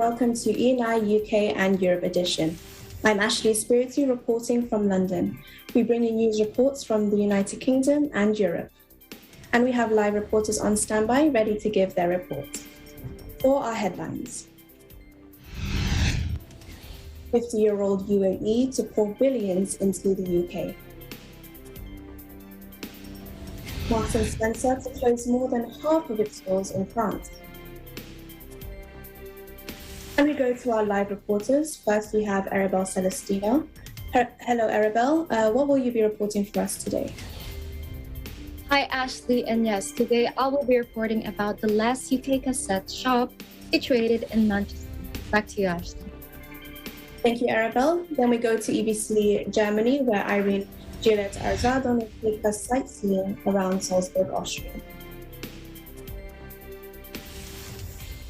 welcome to E&I UK and Europe edition. I'm Ashley Spirity reporting from London. We bring you news reports from the United Kingdom and Europe. And we have live reporters on standby ready to give their reports. For our headlines. 50-year-old UAE to pour billions into the UK. Marks & Spencer to close more than half of its stores in France. And we go to our live reporters. First, we have Arabelle Celestino. Hello, Arabelle. What will you be reporting for us today? Hi, Ashley. And yes, today I will be reporting about the last UK cassette shop situated in Manchester. Back to you, Ashley. Thank you, Arabelle. Then we go to EBC Germany, where Irene Gillette Arzadon will take us sightseeing around Salzburg, Austria.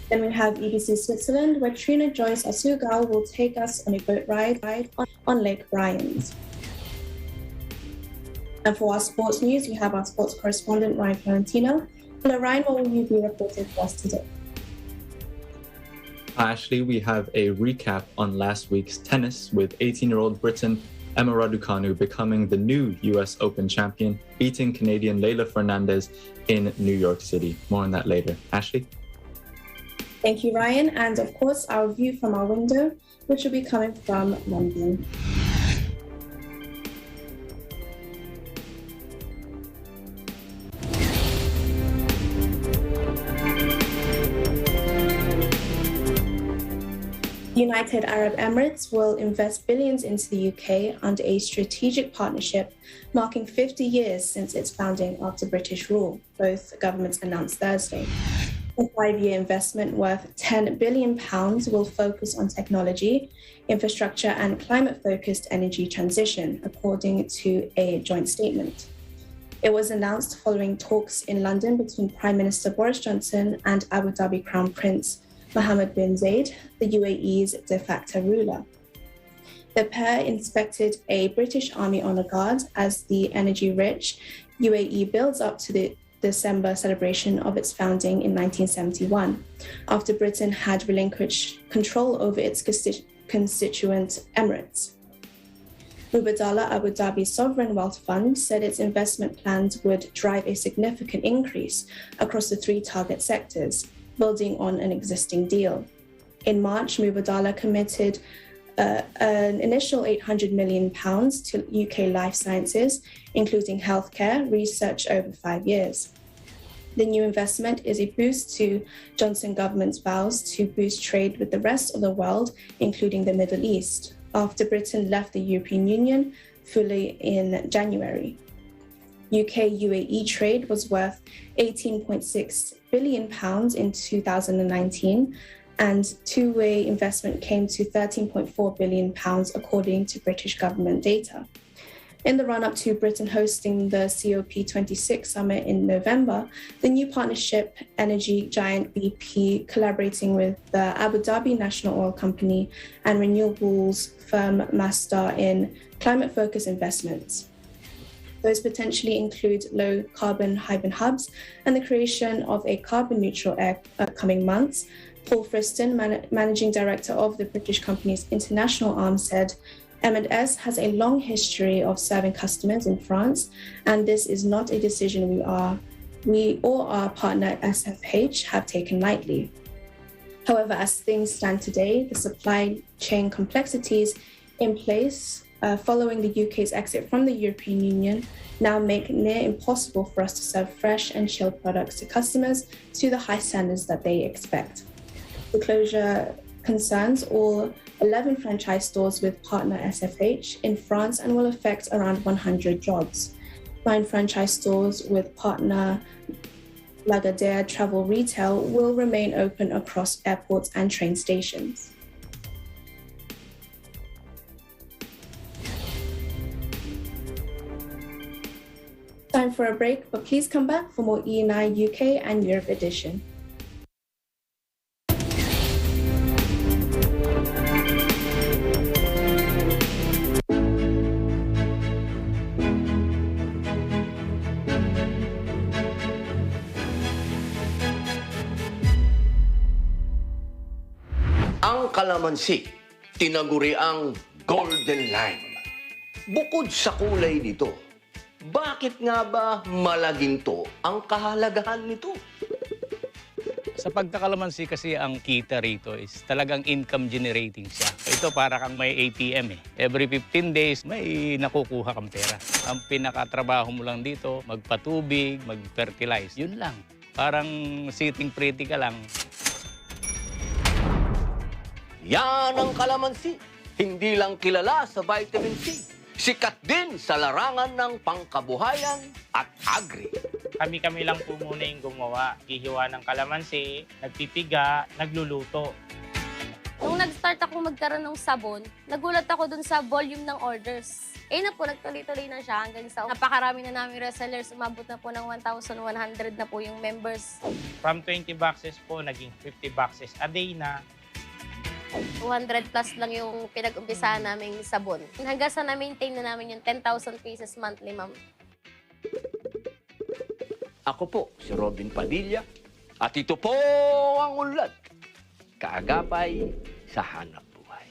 Then we have EBC Switzerland, where Trina Joyce Asugal will take us on a boat ride on Lake Bryans. And for our sports news, we have our sports correspondent, Ryan Florentino. Hello, Ryan, what will you be reporting for us today? Ashley, we have a recap on last week's tennis with 18-year-old Briton Emma Raducanu becoming the new US Open champion, beating Canadian Leylah Fernandez in New York City. More on that later. Ashley? Thank you, Ryan. And of course, our view from our window, which will be coming from London. United Arab Emirates will invest billions into the UK under a strategic partnership marking 50 years since its founding after British rule, both governments announced Thursday. A 5-year investment worth £10 billion will focus on technology, infrastructure, and climate-focused energy transition, according to a joint statement. It was announced following talks in London between Prime Minister Boris Johnson and Abu Dhabi Crown Prince Mohammed bin Zayed, the UAE's de facto ruler. The pair inspected a British Army Honour Guard as the energy-rich UAE builds up to the December celebration of its founding in 1971, after Britain had relinquished control over its constituent emirates. Mubadala Abu Dhabi Sovereign Wealth Fund said its investment plans would drive a significant increase across the 3 target sectors, building on an existing deal. In March, Mubadala committed an initial £800 million to UK life sciences, including healthcare research over 5 years. The new investment is a boost to Johnson government's vows to boost trade with the rest of the world, including the Middle East, after Britain left the European Union fully in January. UK-UAE trade was worth £18.6 billion in 2019, and two-way investment came to £13.4 billion, according to British government data. In the run-up to Britain hosting the COP26 summit in November, the new partnership, energy giant BP collaborating with the Abu Dhabi National Oil Company and renewables firm Masdar in climate-focused investments. Those potentially include low-carbon hybrid hubs and the creation of a carbon-neutral coming months. Paul Friston, managing director of the British company's international arm, said, M&S has a long history of serving customers in France, and this is not a decision we or our partner SFH have taken lightly. However, as things stand today, the supply chain complexities in place following the UK's exit from the European Union now make it near impossible for us to serve fresh and chilled products to customers to the high standards that they expect. The closure concerns all 11 franchise stores with partner SFH in France and will affect around 100 jobs. 9 franchise stores with partner Lagardère Travel Retail will remain open across airports and train stations. Time for a break, but please come back for more E&I UK and Europe edition. Ang kalamansi, tinaguriang golden lime. Bukod sa kulay nito, bakit nga ba malaginto ang kahalagahan nito? Sa pagkakalamansi kasi ang kita rito is talagang income generating siya. Ito para kang may ATM eh. Every 15 days may nakukuha kang pera. Ang pinakatrabaho mo lang dito, magpatubig, mag-fertilize. Yun lang. Parang sitting pretty ka lang. Yan ang kalamansi. Hindi lang kilala sa vitamin C. Sikat din sa larangan ng pangkabuhayan at agri. Kami-kami lang po muna yung gumawa. Hihiwa ng kalamansi, nagpipiga, nagluluto. Nung nag-start ako magkaroon ng sabon, nagulat ako dun sa volume ng orders. Na po, nagtuloy-tuloy na siya hanggang sa napakarami na namin resellers. Umabot na po ng 1,100 na po yung members. From 20 boxes po, naging 50 boxes a day na. 200 plus lang yung pinag-umpisahan naming sabon. Hanggang sa na-maintain na namin yung 10,000 pieces monthly, ma'am. Ako po, si Robin Padilla. At ito po ang unlad. Kaagapay sa hanap buhay.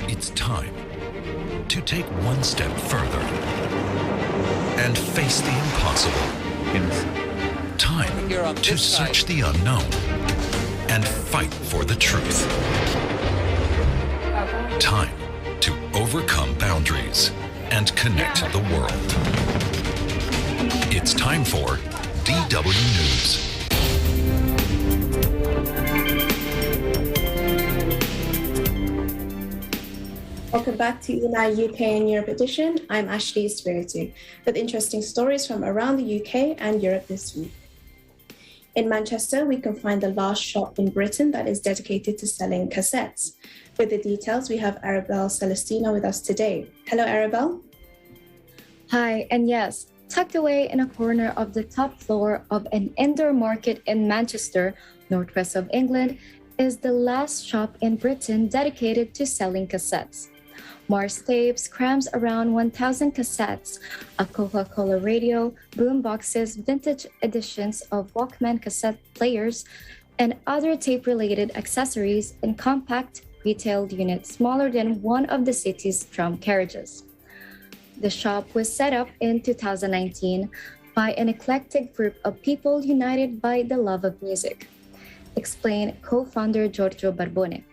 It's time to take one step further and face the impossible. Time to search the unknown and fight for the truth. Time to overcome boundaries and connect the world. It's time for DW News. Welcome back to ENI UK and Europe edition. I'm Ashley Espiritu with interesting stories from around the UK and Europe this week. In Manchester, we can find the last shop in Britain that is dedicated to selling cassettes. With the details, we have Arabelle Celestina with us today. Hello, Arabelle. Hi, and yes, tucked away in a corner of the top floor of an indoor market in Manchester, northwest of England, is the last shop in Britain dedicated to selling cassettes. Mars Tapes crams around 1,000 cassettes, a Coca-Cola radio, boom boxes, vintage editions of Walkman cassette players, and other tape-related accessories in compact retail units smaller than one of the city's tram carriages. The shop was set up in 2019 by an eclectic group of people united by the love of music, explained co-founder Giorgio Barbone.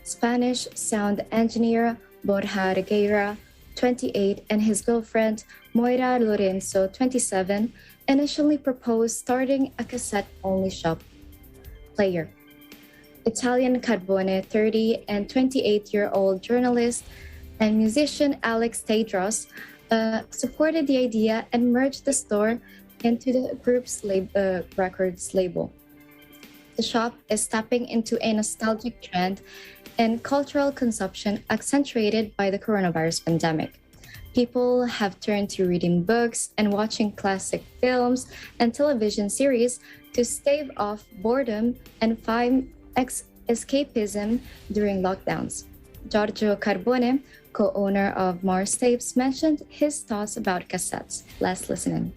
Spanish sound engineer Borja Regueira, 28, and his girlfriend Moira Lorenzo, 27, initially proposed starting a cassette-only shop player. Italian Carbone, 30, and 28-year-old journalist and musician Alex Tedros supported the idea and merged the store into the group's records label. The shop is tapping into a nostalgic trend and cultural consumption accentuated by the coronavirus pandemic. People have turned to reading books and watching classic films and television series to stave off boredom and find escapism during lockdowns. Giorgio Carbone, co-owner of Mars Tapes, mentioned his thoughts about cassettes. Let's listen in.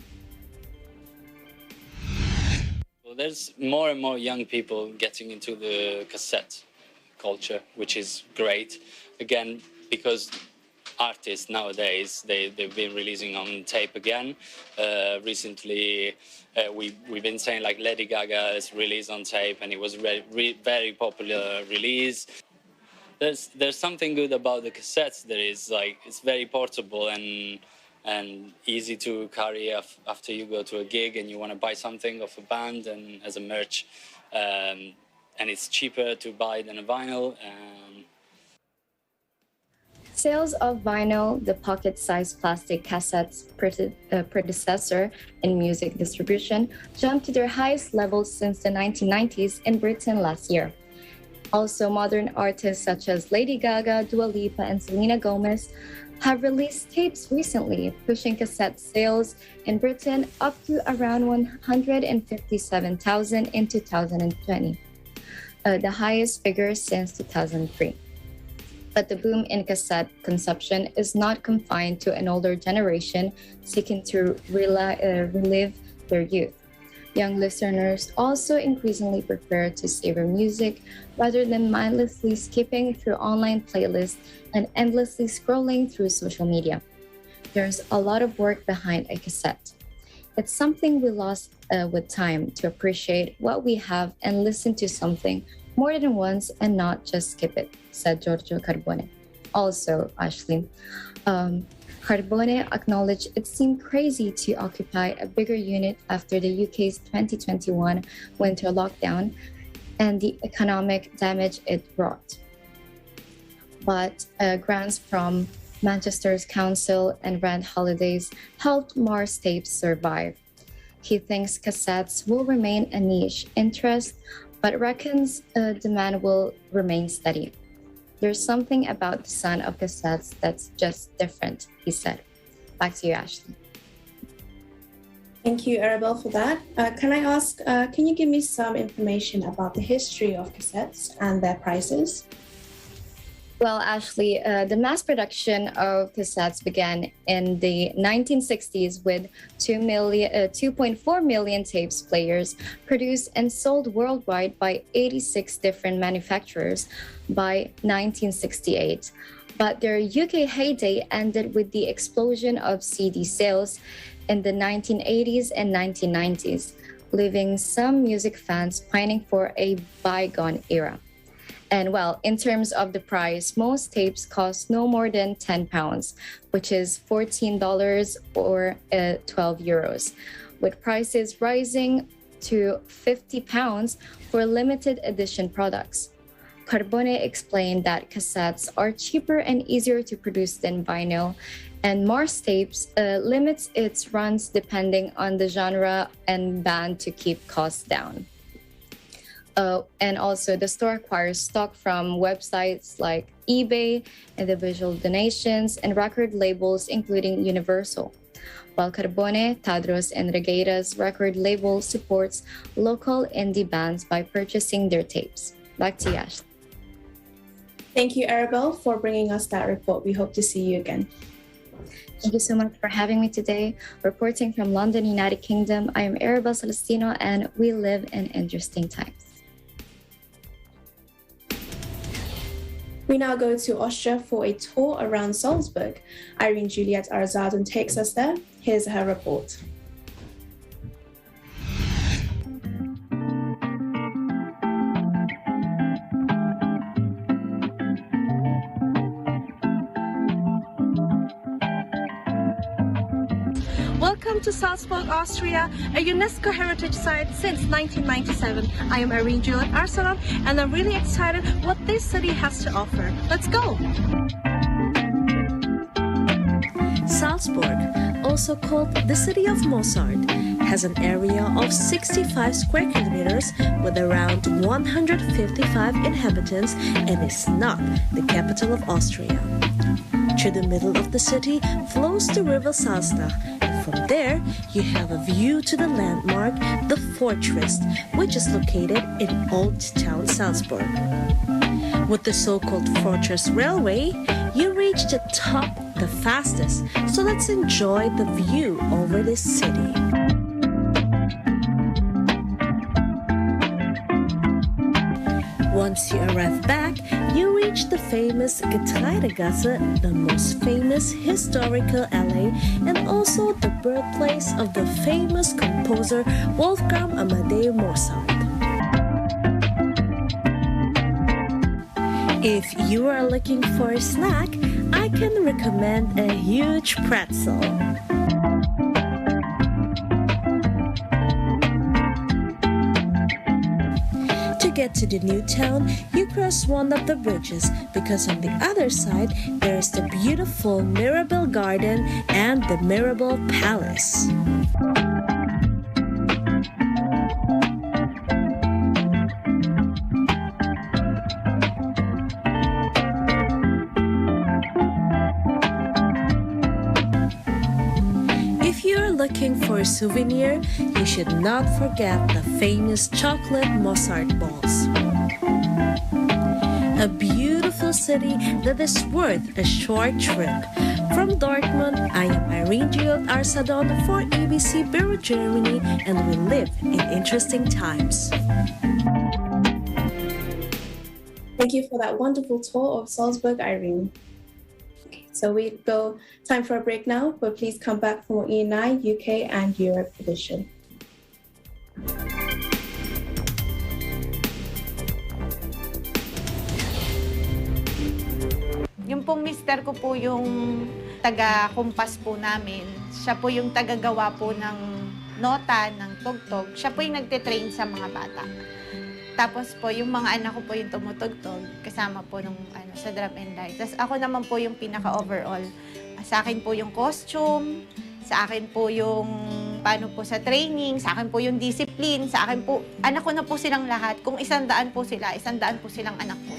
Well, there's more and more young people getting into the cassette culture, which is great. Again, because artists nowadays, they've been releasing on tape again. Recently, we've been saying like Lady Gaga is released on tape, and it was very popular release. There's something good about the cassettes. There is like it's very portable and easy to carry after you go to a gig and you want to buy something of a band and as a merch. And it's cheaper to buy than a vinyl. Sales of vinyl, the pocket-sized plastic cassette's predecessor in music distribution, jumped to their highest levels since the 1990s in Britain last year. Also, modern artists such as Lady Gaga, Dua Lipa, and Selena Gomez have released tapes recently, pushing cassette sales in Britain up to around 157,000 in 2020, the highest figure since 2003. But the boom in cassette consumption is not confined to an older generation seeking to relive their youth. Young listeners also increasingly prefer to savor music rather than mindlessly skipping through online playlists and endlessly scrolling through social media. There's a lot of work behind a cassette. It's something we lost with time to appreciate what we have and listen to something more than once and not just skip it, said Giorgio Carbone. Also, Ashley, Carbone acknowledged it seemed crazy to occupy a bigger unit after the UK's 2021 winter lockdown and the economic damage it brought. But grants from Manchester's council and rent holidays helped Mars tapes survive. He thinks cassettes will remain a niche interest, but reckons demand will remain steady. There's something about the sound of cassettes that's just different, he said. Back to you, Ashley. Thank you, Arabelle, for that. Can I ask, can you give me some information about the history of cassettes and their prices? Well, Ashley, the mass production of cassettes began in the 1960s with 2.4 million tapes players produced and sold worldwide by 86 different manufacturers by 1968. But their UK heyday ended with the explosion of CD sales in the 1980s and 1990s, leaving some music fans pining for a bygone era. And well, in terms of the price, most tapes cost no more than £10, which is $14 or 12 euros, with prices rising to £50 for limited edition products. Carbone explained that cassettes are cheaper and easier to produce than vinyl, and Mars Tapes limits its runs depending on the genre and band to keep costs down. And also, the store acquires stock from websites like eBay, individual donations, and record labels, including Universal. While Carbone, Tadros, and Regueira's record label supports local indie bands by purchasing their tapes. Back to you, Ashley. Thank you, Arabelle, for bringing us that report. We hope to see you again. Thank you so much for having me today. Reporting from London, United Kingdom, I am Arabelle Celestino, and we live in interesting times. We now go to Austria for a tour around Salzburg. Irene Juliet Arzadon takes us there. Here's her report. Welcome to Salzburg, Austria, a UNESCO heritage site since 1997. I am Irene Juliet Arsalan, and I'm really excited what this city has to offer. Let's go! Salzburg, also called the city of Mozart, has an area of 65 square kilometers with around 155 inhabitants and is not the capital of Austria. Through the middle of the city flows the river Salzach. From there, you have a view to the landmark, the Fortress, which is located in Old Town Salzburg. With the so-called Fortress Railway, you reach the top the fastest, so let's enjoy the view over this city. Once you arrive back, you reach the famous Getreidegasse, the most famous historical alley, and also the birthplace of the famous composer Wolfgang Amadeus Mozart. If you are looking for a snack, I can recommend a huge pretzel. To get to the new town, you cross one of the bridges because on the other side there is the beautiful Mirabell Garden and the Mirabell Palace. Looking for a souvenir, you should not forget the famous chocolate Mozart balls. A beautiful city that is worth a short trip. From Dortmund, I am Irene Giot Arsadon for ABC Bureau Germany, and we live in interesting times. Thank you for that wonderful tour of Salzburg, Irene. So we go time for a break now, but please come back for more E&I, UK and Europe edition. Yung pong mister ko po yung taga-kumpas po namin. Siya po yung taga-gawa po ng nota, ng tugtog. Siya po yung nagtitrain sa mga bata. Tapos po, yung mga anak ko po yung tumutugtog, kasama po nung, sa drum and light. Tapos ako naman po yung pinaka-overall. Sa akin po yung costume, sa akin po yung paano po sa training, sa akin po yung discipline, sa akin po, anak ko na po silang lahat. Kung 100 po sila, 100 po silang anak ko.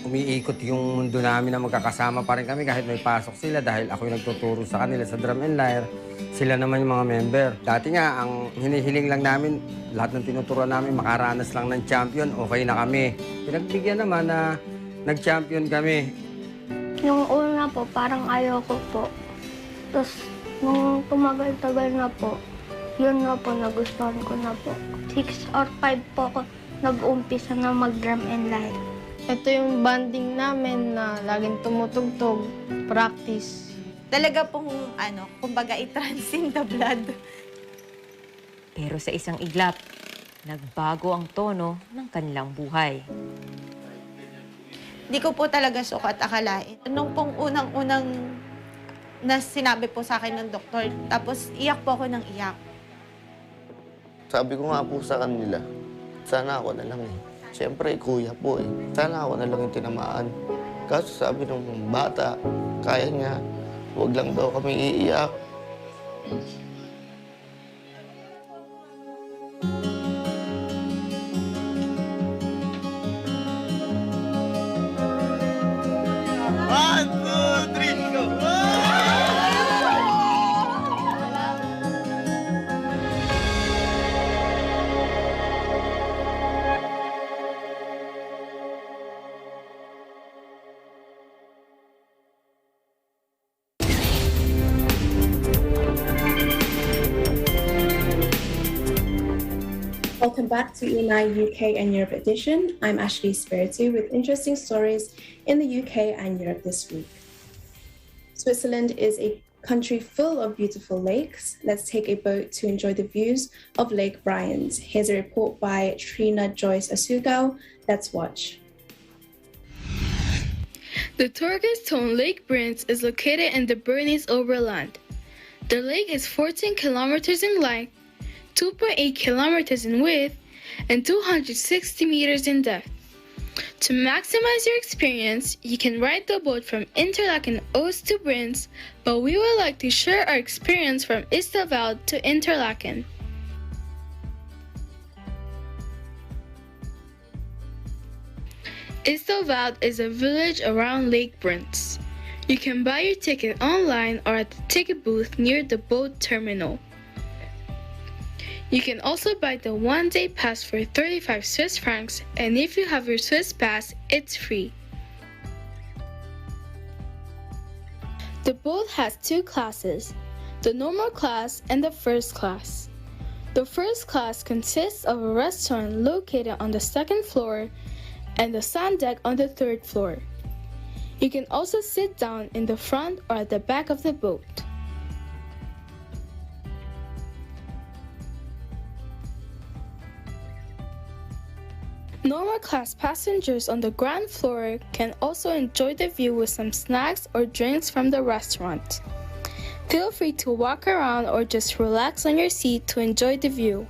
Umiikot yung mundo namin na magkakasama pa rin kami kahit may pasok sila dahil ako yung nagtuturo sa kanila sa drum and lyre. Sila naman yung mga member. Dati nga, ang hinihiling lang namin, lahat ng tinuturuan namin, makaranas lang ng champion, okay na kami. Pinagbigyan naman na nag-champion kami. Yung una po, parang ayoko po. Tapos, nung tumagal-tagal na po, yun na po, nagustuhan ko na po. 6 or 5 po ako nag-umpisa na mag-drum and lyre. Ito yung banding namin na laging tumutugtog, practice. Talaga pong, kumbaga i-transcend the blood. Pero sa isang iglap, nagbago ang tono ng kanilang buhay. Di ko po talaga sukat akalain. Nung pong unang-unang na sinabi po sa akin ng doktor, tapos iyak po ako ng iyak. Sabi ko nga po sa kanila, sana ako na lang eh. Siyempre, kuya po eh. Sana ako na lang yung tinamaan. Kaso sabi ng bata, kaya niya, huwag lang daw kami iiyak. Welcome back to E&I UK and Europe edition. I'm Ashley Spiritu with interesting stories in the UK and Europe this week. Switzerland is a country full of beautiful lakes. Let's take a boat to enjoy the views of Lake Bryant. Here's a report by Trina Joyce Asugao. Let's watch. The turquoise tone Lake Bryant is located in the Bernese Oberland. The lake is 14 kilometers in length, 2.8 kilometers in width, and 260 meters in depth. To maximize your experience, you can ride the boat from Interlaken Oost to Bruins, but we would like to share our experience from Isselveld to Interlaken. Isselveld is a village around Lake Bruins. You can buy your ticket online or at the ticket booth near the boat terminal. You can also buy the one-day pass for 35 Swiss francs, and if you have your Swiss pass, it's free. The boat has two classes, the normal class and the first class. The first class consists of a restaurant located on the second floor and the sun deck on the third floor. You can also sit down in the front or at the back of the boat. Normal class passengers on the ground floor can also enjoy the view with some snacks or drinks from the restaurant. Feel free to walk around or just relax on your seat to enjoy the view.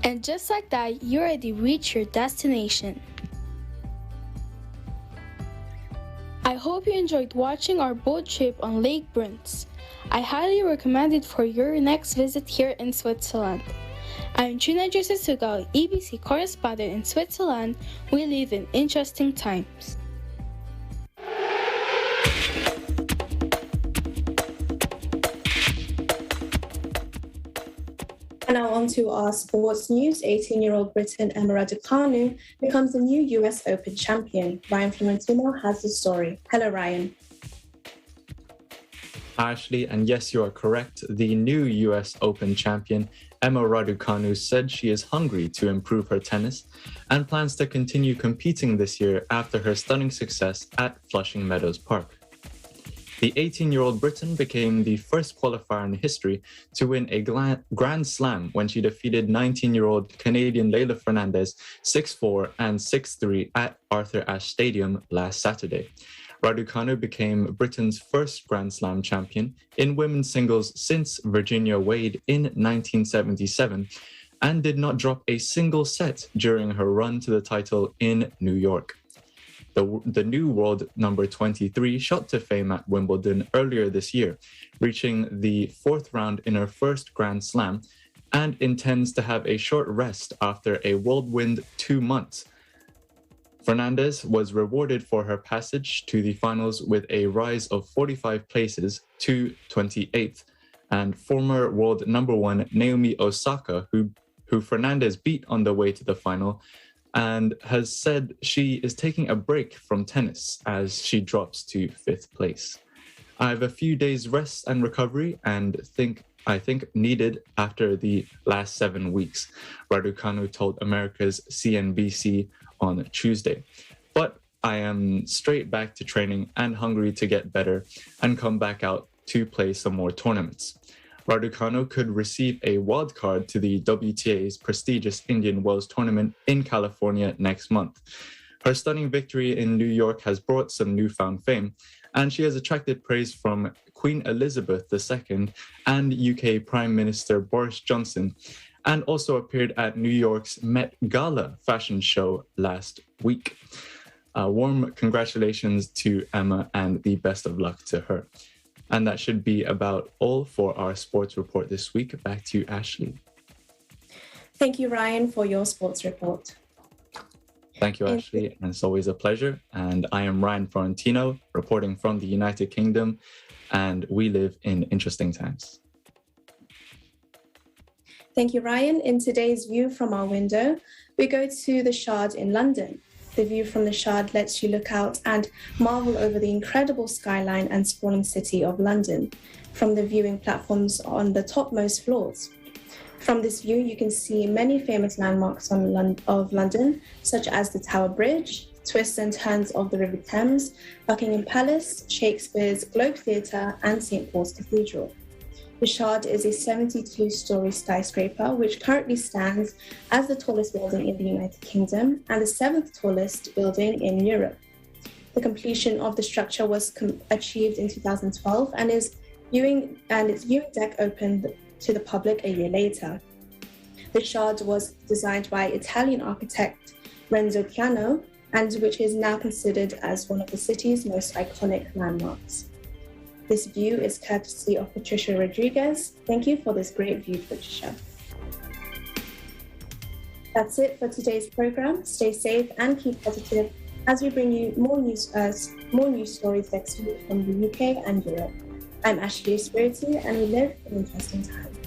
And just like that, you already reached your destination. I hope you enjoyed watching our boat trip on Lake Brunts. I highly recommend it for your next visit here in Switzerland. I'm Gina Sugal, EBC correspondent in Switzerland. We live in interesting times. And now on to our sports news. 18-year-old Briton Emma Raducanu becomes the new US Open champion. Ryan Florentino has the story. Hello, Ryan. Ashley, and yes, you are correct. The new US Open champion, Emma Raducanu, said she is hungry to improve her tennis and plans to continue competing this year after her stunning success at Flushing Meadows Park. The 18-year-old Briton became the first qualifier in history to win a Grand Slam when she defeated 19-year-old Canadian Leylah Fernandez 6-4 and 6-3 at Arthur Ashe Stadium last Saturday. Raducanu became Britain's first Grand Slam champion in women's singles since Virginia Wade in 1977 and did not drop a single set during her run to the title in New York. The new world number 23 shot to fame at Wimbledon earlier this year, reaching the fourth round in her first Grand Slam, and intends to have a short rest after a whirlwind 2 months. Fernandez was rewarded for her passage to the finals with a rise of 45 places to 28th, and former world number one Naomi Osaka, who Fernandez beat on the way to the final, and has said she is taking a break from tennis as she drops to 5th place. I have a few days rest and recovery and I think needed after the last 7 weeks, Raducanu told America's CNBC on Tuesday. But I am straight back to training and hungry to get better and come back out to play some more tournaments. Raducanu could receive a wildcard to the WTA's prestigious Indian Wells tournament in California next month. Her stunning victory in New York has brought some newfound fame, and she has attracted praise from Queen Elizabeth II and UK Prime Minister Boris Johnson, and also appeared at New York's Met Gala fashion show last week. Warm congratulations to Emma and the best of luck to her. And that should be about all for our sports report this week. Back to you, Ashley. Thank you, Ryan, for your sports report. Thank you, Ashley. And it's always a pleasure. And I am Ryan Florentino, reporting from the United Kingdom, and we live in interesting times. Thank you, Ryan. In today's view from our window, we go to the Shard in London. The view from the Shard lets you look out and marvel over the incredible skyline and sprawling city of London from the viewing platforms on the topmost floors. From this view, you can see many famous landmarks of London, such as the Tower Bridge, twists and turns of the River Thames, Buckingham Palace, Shakespeare's Globe Theatre, and St. Paul's Cathedral. The Shard is a 72-story skyscraper, which currently stands as the tallest building in the United Kingdom and the 7th tallest building in Europe. The completion of the structure was achieved in 2012 and its viewing deck opened to the public a year later. The Shard was designed by Italian architect Renzo Piano, and which is now considered as one of the city's most iconic landmarks. This view is courtesy of Patricia Rodriguez. Thank you for this great view, Patricia. That's it for today's program. Stay safe and keep positive as we bring you more news stories next week from the UK and Europe. I'm Ashley Espiritu, and we live in interesting times.